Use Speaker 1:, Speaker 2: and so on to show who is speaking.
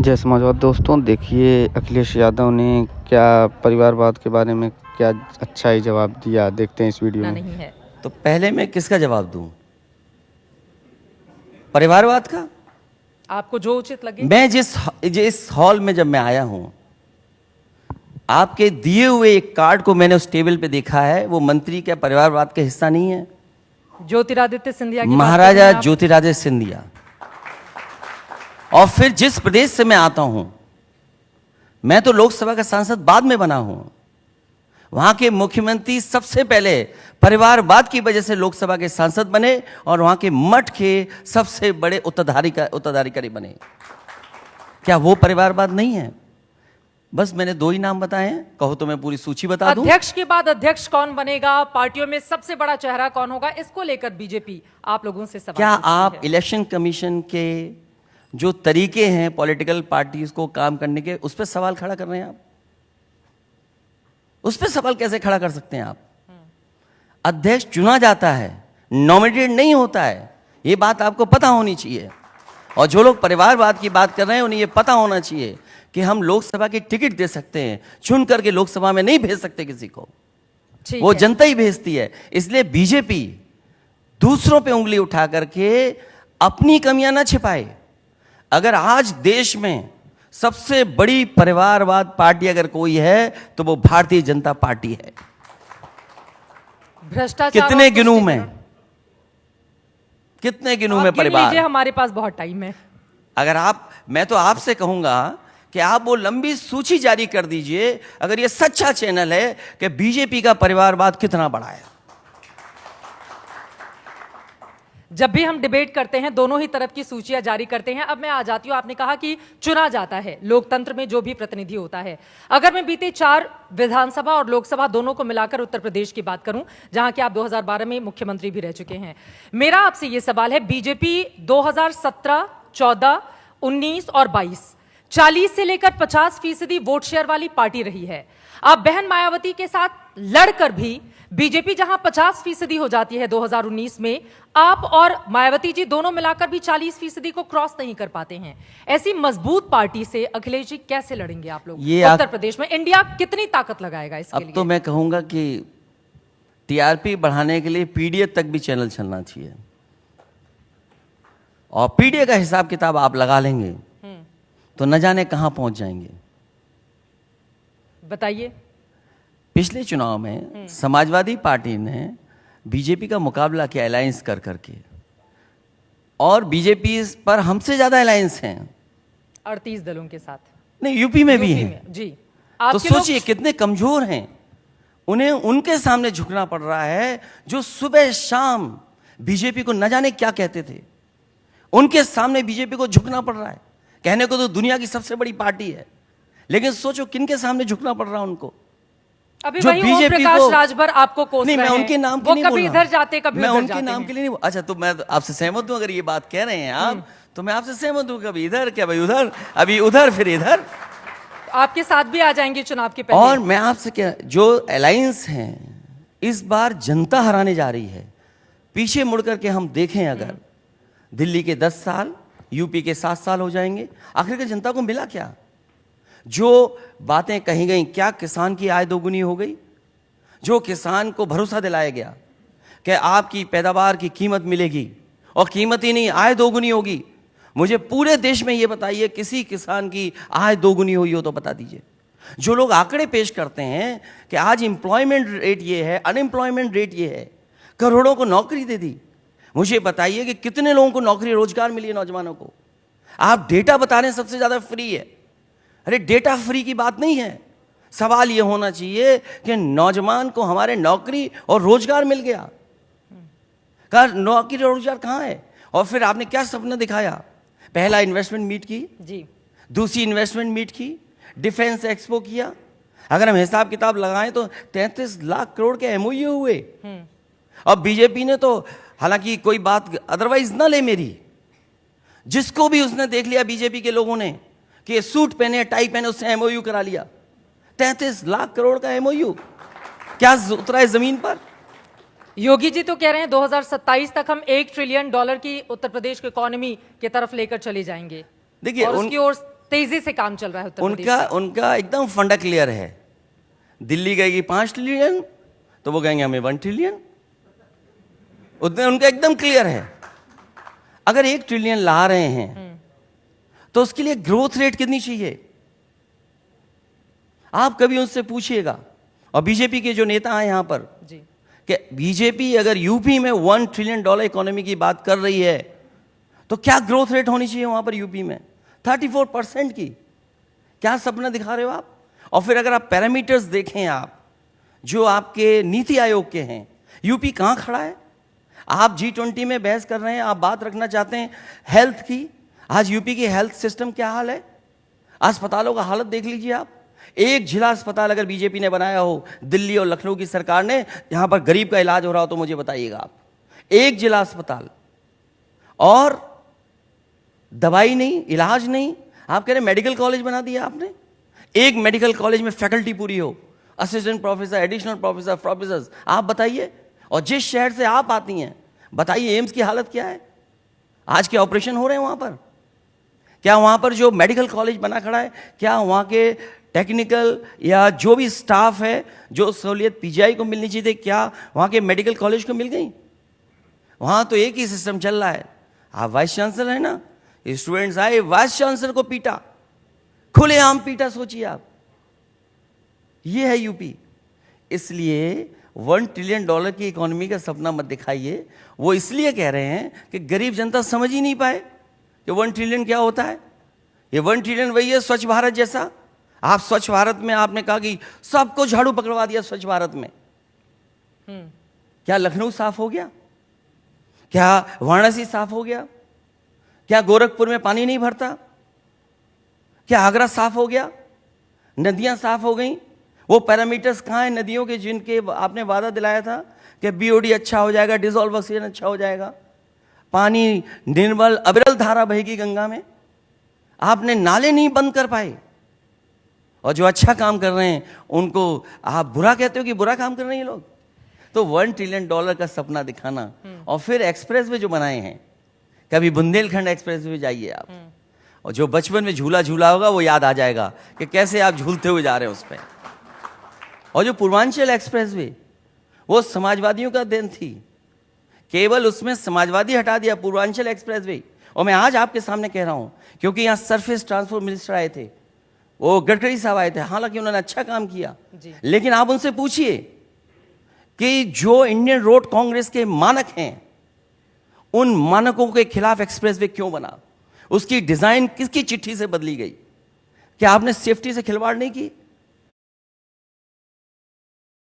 Speaker 1: जय समाजवाद दोस्तों, देखिए अखिलेश यादव ने क्या परिवारवाद के बारे में क्या अच्छा ही जवाब दिया। देखते हैं इस वीडियो में।
Speaker 2: नहीं है
Speaker 3: तो पहले मैं किसका जवाब दूं? परिवारवाद का?
Speaker 2: आपको जो उचित लगे।
Speaker 3: मैं जिस हॉल में जब मैं आया हूं, आपके दिए हुए एक कार्ड को मैंने उस टेबल पे देखा है। वो मंत्री क्या परिवारवाद का हिस्सा नहीं है?
Speaker 2: ज्योतिरादित्य सिंधिया की
Speaker 3: महाराजा ज्योतिरादित्य सिंधिया। और फिर जिस प्रदेश से मैं आता हूं, मैं तो लोकसभा का सांसद बाद में बना हूं। वहां के मुख्यमंत्री सबसे पहले परिवारवाद की वजह से लोकसभा के सांसद बने और वहां के मठ के सबसे बड़े उत्तराधिकारी बने। क्या वो परिवारवाद नहीं है? बस मैंने दो ही नाम बताए हैं, कहो तो मैं पूरी सूची बता दूं।
Speaker 2: अध्यक्ष के बाद अध्यक्ष कौन बनेगा, पार्टियों में सबसे बड़ा चेहरा कौन होगा, इसको लेकर बीजेपी आप लोगों से सवाल
Speaker 3: क्या आप
Speaker 2: है।
Speaker 3: इलेक्शन कमीशन के जो तरीके हैं पॉलिटिकल पार्टीज को काम करने के, उस पर सवाल खड़ा कर रहे हैं आप? उस पर सवाल कैसे खड़ा कर सकते हैं आप? अध्यक्ष चुना जाता है, नॉमिनेटेड नहीं होता है। ये बात आपको पता होनी चाहिए। और जो लोग परिवारवाद की बात कर रहे हैं, उन्हें ये पता होना चाहिए कि हम लोकसभा की टिकट दे सकते हैं, चुन करके लोकसभा में नहीं भेज सकते किसी को। वो जनता ही भेजती है। इसलिए बीजेपी दूसरों पे उंगली उठा करके अपनी कमियां ना छिपाए। अगर आज देश में सबसे बड़ी परिवारवाद पार्टी अगर कोई है तो वो भारतीय जनता पार्टी है।
Speaker 2: भ्रष्टाचार
Speaker 3: कितने गिनूं में परिवार?
Speaker 2: हमारे पास बहुत टाइम है।
Speaker 3: अगर मैं तो आपसे कहूंगा कि आप वो लंबी सूची जारी कर दीजिए, अगर ये सच्चा चैनल है कि बीजेपी का परिवारवाद कितना बड़ा है।
Speaker 2: जब भी हम डिबेट करते हैं, दोनों ही तरफ की सूचियां जारी करते हैं। अब मैं आ जाती हूं, आपने कहा कि चुना जाता है, लोकतंत्र में जो भी प्रतिनिधि होता है। अगर मैं बीते 4 विधानसभा और लोकसभा दोनों को मिलाकर उत्तर प्रदेश की बात करूं, जहां कि आप 2012 में मुख्यमंत्री भी रह चुके हैं, मेरा आपसे यह सवाल है, बीजेपी 2017, 14, 19 और 22 40 से लेकर 50% वोट शेयर वाली पार्टी रही है। आप बहन मायावती के साथ लड़कर भी बीजेपी जहां 50% हो जाती है 2019 में, आप और मायावती जी दोनों मिलाकर भी 40% को क्रॉस नहीं कर पाते हैं। ऐसी मजबूत पार्टी से अखिलेश जी कैसे लड़ेंगे आप लोग उत्तर प्रदेश में? इंडिया कितनी ताकत लगाएगा इसके लिए?
Speaker 3: अब तो मैं कहूंगा कि टीआरपी बढ़ाने के लिए पीडीए तक भी चैनल चलना चाहिए। और पीडीए का हिसाब किताब आप लगा लेंगे तो न जाने कहां पहुंच जाएंगे।
Speaker 2: बताइए।
Speaker 3: पिछले चुनाव में समाजवादी पार्टी ने बीजेपी का मुकाबला किया अलायंस कर करके, और बीजेपी पर हमसे ज्यादा अलायंस हैं
Speaker 2: 38 दलों के साथ।
Speaker 3: नहीं, यूपी में भी हैं
Speaker 2: जी।
Speaker 3: तो सोचिए कितने कमजोर हैं। उन्हें उनके सामने झुकना पड़ रहा है जो सुबह शाम बीजेपी को न जाने क्या कहते थे। उनके सामने बीजेपी को झुकना पड़ रहा है। कहने को तो दुनिया की सबसे बड़ी पार्टी है, लेकिन सोचो किनके सामने झुकना पड़ रहा है उनको।
Speaker 2: अभी जो बीजेपी को राजभर आपको कोस
Speaker 3: नहीं, मैं उनके नाम के नहीं बोल रहा।
Speaker 2: कभी इधर जाते, कभी
Speaker 3: मैं
Speaker 2: उधर
Speaker 3: उनके नाम के लिए नहीं। अच्छा, तो मैं आपसे सहमत हूं। अगर ये बात कह रहे हैं आप, तो मैं आपसे सहमत हूं। कभी इधर, क्या भाई उधर, अभी उधर, फिर इधर।
Speaker 2: आपके साथ भी आ जाएंगे चुनाव के पहले।
Speaker 3: और मैं आपसे क्या, जो अलायंस हैं इस बार जनता हराने जा रही है। पीछे मुड़ करके हम देखें, अगर दिल्ली के 10 साल, यूपी के 7 साल हो जाएंगे, आखिर के जनता को मिला क्या? जो बातें कही गई, क्या किसान की आय दोगुनी हो गई? जो किसान को भरोसा दिलाया गया कि आपकी पैदावार की कीमत मिलेगी, और कीमत ही नहीं, आय दोगुनी होगी। मुझे पूरे देश में ये बताइए किसी किसान की आय दोगुनी हुई हो तो बता दीजिए। जो लोग आंकड़े पेश करते हैं कि आज एम्प्लॉयमेंट रेट ये है, अनएम्प्लॉयमेंट रेट ये है, करोड़ों को नौकरी दे दी, मुझे बताइए कि कितने लोगों को नौकरी रोजगार मिली है नौजवानों को? आप डेटा बता रहे हैं सबसे ज्यादा फ्री है। अरे डेटा फ्री की बात नहीं है। सवाल यह होना चाहिए कि नौजवान को हमारे नौकरी और रोजगार मिल गया। कहा नौकरी रोजगार कहां है? और फिर आपने क्या सपना दिखाया? पहला इन्वेस्टमेंट मीट की जी, दूसरी इन्वेस्टमेंट मीट की, डिफेंस एक्सपो किया। अगर हम हिसाब किताब लगाएं तो 33 लाख करोड़ के एमओयू हुए। अब बीजेपी ने तो, हालांकि कोई बात अदरवाइज ना ले मेरी, जिसको भी उसने देख लिया बीजेपी के लोगों ने कि सूट पहने, टाई पहने, उससे एमओयू करा लिया। 33 लाख करोड़ का एमओयू क्या उतरा है जमीन पर?
Speaker 2: योगी जी तो कह रहे हैं 2027 तक हम $1 ट्रिलियन की उत्तर प्रदेश की इकोनॉमी की तरफ लेकर चले जाएंगे।
Speaker 3: देखिए
Speaker 2: उसकी ओर तेजी से काम चल रहा है उत्तर प्रदेश
Speaker 3: उनका एकदम फंडा क्लियर है। दिल्ली कहेगी 5 ट्रिलियन तो वो कहेंगे हमें 1 ट्रिलियन। उनका एकदम क्लियर है। अगर 1 ट्रिलियन ला रहे हैं तो उसके लिए ग्रोथ रेट कितनी चाहिए आप कभी उनसे पूछिएगा। और बीजेपी के जो नेता हैं यहां पर
Speaker 2: जी,
Speaker 3: कि बीजेपी अगर यूपी में $1 ट्रिलियन इकोनॉमी की बात कर रही है तो क्या ग्रोथ रेट होनी चाहिए वहां पर यूपी में 34% की। क्या सपना दिखा रहे हो आप? और फिर अगर आप पैरामीटर्स देखें आप जो आपके नीति आयोग के हैं, यूपी कहां खड़ा है? आप G20 में बहस कर रहे हैं, आप बात रखना चाहते हैं हेल्थ की। आज यूपी की हेल्थ सिस्टम क्या हाल है? अस्पतालों का हालत देख लीजिए आप। एक जिला अस्पताल अगर बीजेपी ने बनाया हो, दिल्ली और लखनऊ की सरकार ने, यहां पर गरीब का इलाज हो रहा हो तो मुझे बताइएगा आप। एक जिला अस्पताल और दवाई नहीं, इलाज नहीं। आप कह रहे मेडिकल कॉलेज बना दिया आपने। एक मेडिकल कॉलेज में फैकल्टी पूरी हो, assistant professor, additional professor, professor, आप बताइए। और जिस शहर से आप आती हैं, बताइए एम्स की हालत क्या है? आज के ऑपरेशन हो रहे हैं वहां पर? क्या वहां पर जो मेडिकल कॉलेज बना खड़ा है, क्या वहां के टेक्निकल या जो भी स्टाफ है, जो सहूलियत पीजीआई को मिलनी चाहिए, क्या वहां के मेडिकल कॉलेज को मिल गई? वहां तो एक ही सिस्टम चल रहा है। आप वाइस चांसलर है ना, स्टूडेंट्स आए, वाइस चांसलर को पीटा, खुलेआम पीटा। सोचिए आप, ये है यूपी। इसलिए $1 ट्रिलियन की इकोनॉमी का सपना मत दिखाइए। वो इसलिए कह रहे हैं कि गरीब जनता समझ ही नहीं पाए कि 1 ट्रिलियन क्या होता है। ये 1 ट्रिलियन वही है स्वच्छ भारत जैसा। आप स्वच्छ भारत में आपने कहा कि सबको झाड़ू पकड़वा दिया स्वच्छ भारत में। क्या लखनऊ साफ हो गया? क्या वाराणसी साफ हो गया? क्या गोरखपुर में पानी नहीं भरता? क्या आगरा साफ हो गया? नदियां साफ हो गई? वो पैरामीटर्स कहां हैं नदियों के जिनके आपने वादा दिलाया था कि बीओडी अच्छा हो जाएगा, डिसॉल्व ऑक्सीजन अच्छा हो जाएगा, पानी निर्मल अविरल धारा बहेगी गंगा में। आपने नाले नहीं बंद कर पाए। और जो अच्छा काम कर रहे हैं उनको आप बुरा कहते हो कि बुरा काम कर रहे हैं ये लोग। तो $1 ट्रिलियन का सपना दिखाना और फिर एक्सप्रेस वे जो बनाए हैं, कभी बुंदेलखंड एक्सप्रेस वे जाइए आप, और जो बचपन में झूला झूला होगा वो याद आ जाएगा कि कैसे आप झूलते हुए जा रहे हैं उस पर। और जो पूर्वांचल एक्सप्रेस वे, वो समाजवादियों का देन थी। केवल उसमें समाजवादी हटा दिया पूर्वांचल एक्सप्रेस वे। और मैं आज आपके सामने कह रहा हूं क्योंकि यहां सरफेस ट्रांसपोर्ट मिनिस्टर आए थे, वो गडकरी साहब आए थे। हालांकि उन्होंने अच्छा काम किया, लेकिन आप उनसे पूछिए कि जो इंडियन रोड कांग्रेस के मानक हैं, उन मानकों के खिलाफ एक्सप्रेसवे क्यों बना? उसकी डिजाइन किसकी चिट्ठी से बदली गई? क्या आपने सेफ्टी से खिलवाड़ नहीं की?